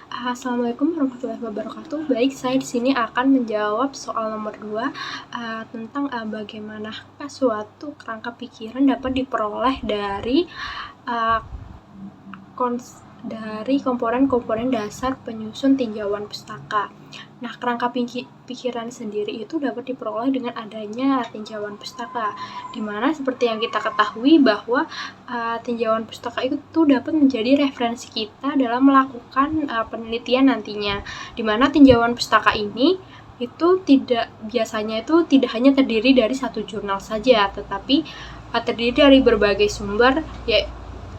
Assalamualaikum warahmatullahi wabarakatuh. Baik, saya di sini akan menjawab soal nomor 2 tentang bagaimanakah suatu kerangka pikiran dapat diperoleh dari komponen-komponen dasar penyusun tinjauan pustaka. Nah, kerangka pikiran sendiri itu dapat diperoleh dengan adanya tinjauan pustaka, di mana seperti yang kita ketahui bahwa tinjauan pustaka itu dapat menjadi referensi kita dalam melakukan penelitian nantinya, di mana tinjauan pustaka ini itu biasanya tidak hanya terdiri dari satu jurnal saja, tetapi terdiri dari berbagai sumber, ya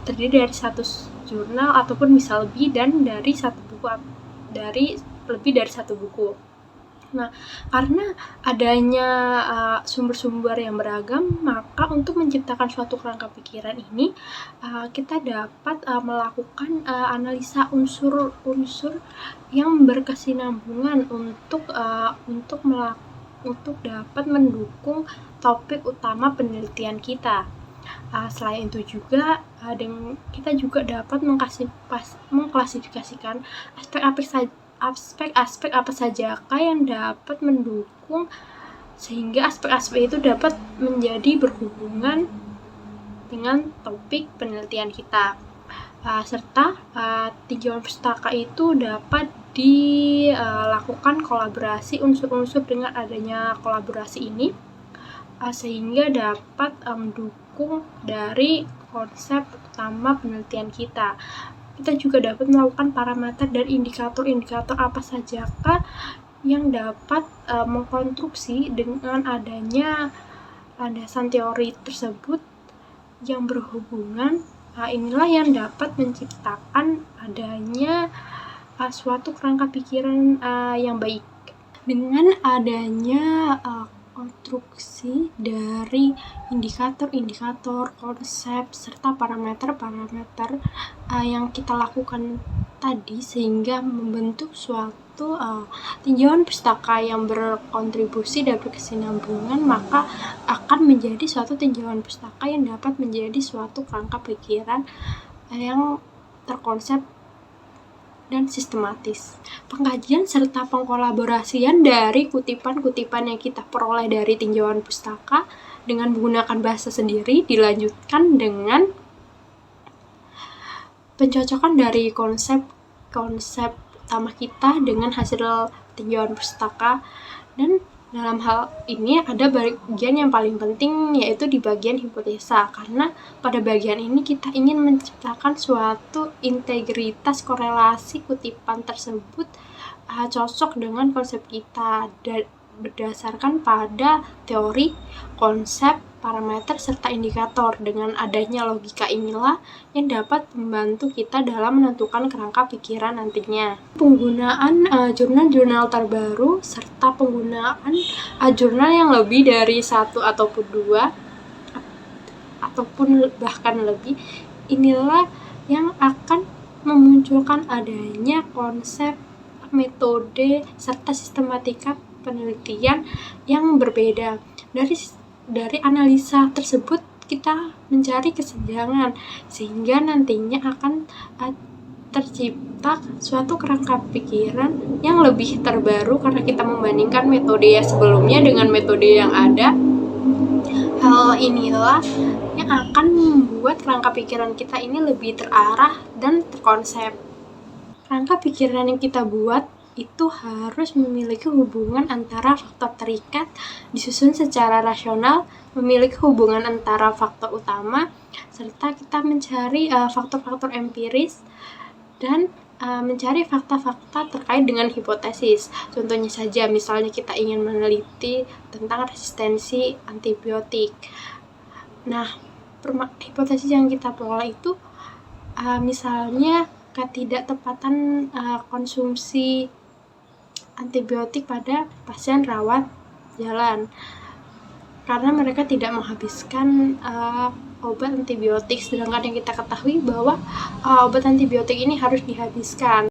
terdiri dari satu jurnal ataupun bisa lebih dan dari lebih dari satu buku. Nah, karena adanya sumber-sumber yang beragam, maka untuk menciptakan suatu kerangka pikiran ini kita dapat melakukan analisa unsur-unsur yang berkesinambungan untuk dapat mendukung topik utama penelitian kita. Selain itu juga kita juga dapat mengklasifikasikan aspek-aspek apa sajakah yang dapat mendukung, sehingga aspek-aspek itu dapat menjadi berhubungan dengan topik penelitian kita. Serta tinjauan pustaka itu dapat dilakukan kolaborasi unsur-unsur. Dengan adanya kolaborasi ini sehingga dapat mendukung dari konsep utama penelitian kita. Kita juga dapat melakukan parameter dan indikator-indikator apa sajakah yang dapat mengkonstruksi dengan adanya landasan teori tersebut yang berhubungan. Inilah yang dapat menciptakan adanya suatu kerangka pikiran yang baik. Dengan adanya konstruksi dari indikator-indikator, konsep, serta parameter-parameter yang kita lakukan tadi, sehingga membentuk suatu tinjauan pustaka yang berkontribusi dan berkesinambungan, maka akan menjadi suatu tinjauan pustaka yang dapat menjadi suatu kerangka pikiran yang terkonsep dan sistematis. Pengkajian serta pengkolaborasian dari kutipan-kutipan yang kita peroleh dari tinjauan pustaka dengan menggunakan bahasa sendiri dilanjutkan dengan pencocokan dari konsep utama kita dengan hasil tinjauan pustaka. Dan dalam hal ini ada bagian yang paling penting, yaitu di bagian hipotesa, karena pada bagian ini kita ingin menciptakan suatu integritas korelasi kutipan tersebut cocok dengan konsep kita berdasarkan pada teori, konsep, parameter, serta indikator. Dengan adanya logika inilah yang dapat membantu kita dalam menentukan kerangka pikiran nantinya. Penggunaan jurnal-jurnal terbaru serta penggunaan jurnal yang lebih dari satu ataupun dua ataupun bahkan lebih, inilah yang akan memunculkan adanya konsep, metode, serta sistematika penelitian yang berbeda. Dari analisa tersebut kita mencari kesenjangan, sehingga nantinya akan tercipta suatu kerangka pikiran yang lebih terbaru karena kita membandingkan metode yang sebelumnya dengan metode yang ada. Hal inilah yang akan membuat kerangka pikiran kita ini lebih terarah dan terkonsep. Kerangka pikiran yang kita buat itu harus memiliki hubungan antara faktor terikat, disusun secara rasional, memiliki hubungan antara faktor utama, serta kita mencari faktor-faktor empiris dan mencari fakta-fakta terkait dengan hipotesis. Contohnya saja, misalnya kita ingin meneliti tentang resistensi antibiotik. Nah, hipotesis yang kita peroleh itu misalnya ketidaktepatan konsumsi antibiotik pada pasien rawat jalan, karena mereka tidak menghabiskan obat antibiotik, sedangkan yang kita ketahui bahwa obat antibiotik ini harus dihabiskan.